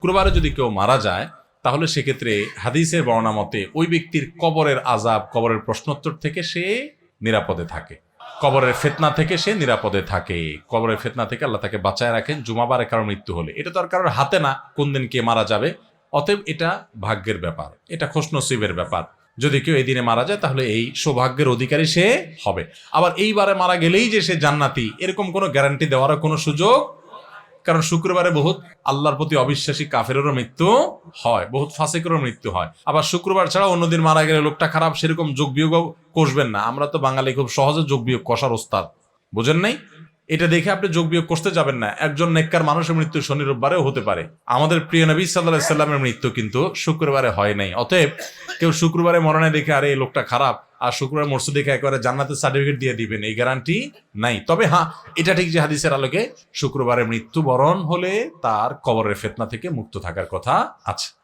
শুক্রবারে যদি কেউ মারা যায় তাহলে সেক্ষেত্রে হাদিসের বর্ণনা মতে ওই ব্যক্তির কবরের আযাব, কবরের প্রশ্নোত্তর থেকে সে নিরাপদে থাকে, কবরের ফিতনা থেকে সে নিরাপদে থাকে, কবরের ফিতনা থেকে আল্লাহ তাকে বাঁচায় রাখেন। জুমাবারে কারো মৃত্যু হলে এটা তো আর কারোর হাতে না কোন দিন কে মারা যাবে, অতএব এটা ভাগ্যের ব্যাপার, এটা খোশনসিবের ব্যাপার। যদি কেউ এই দিনে মারা যায় তাহলে এই সৌভাগ্যের অধিকারী সে হবে। আবার এইবারে মারা গেলেই যে সে জান্নাতি এরকম কোনো গ্যারান্টি দেওয়ারও কোনো সুযোগ, কারণ শুক্রবারে বহুত আল্লাহর প্রতি অবিশ্বাসী কাফেরেরও মৃত্যু হয়, বহুত ফাসিকেরও মৃত্যু হয়। আবার শুক্রবার ছাড়া অন্যদিন মারা গেলে লোকটা খারাপ সেরকম যোগ বিয়োগ কষবেন না। আমরা তো বাঙালি খুব সহজে যোগ বিয়োগ কষার ওস্তাদ, বুঝেন নাই? এটা দেখে আপনি যোগ বিয়োগ করতে যাবেন না। একজন নেককার মানুষের মৃত্যু শনি রোববারেও হতে পারে। আমাদের প্রিয় নবী সাল্লাল্লাহু আলাইহি সাল্লামের মৃত্যু কিন্তু শুক্রবারে হয় নাই। অতএব কেউ শুক্রবারে মরণে দেখে আরে এই লোকটা খারাপ আর শুক্রবার মরসু দেখে একেবারে জান্নাতের সার্টিফিকেট দিয়ে দিবেন, এই গ্যারান্টি নাই। তবে হ্যাঁ, এটা ঠিক যে হাদিসের আলোকে শুক্রবারে মৃত্যুবরণ হলে তার কবরের ফিতনা থেকে মুক্ত থাকার কথা আছে।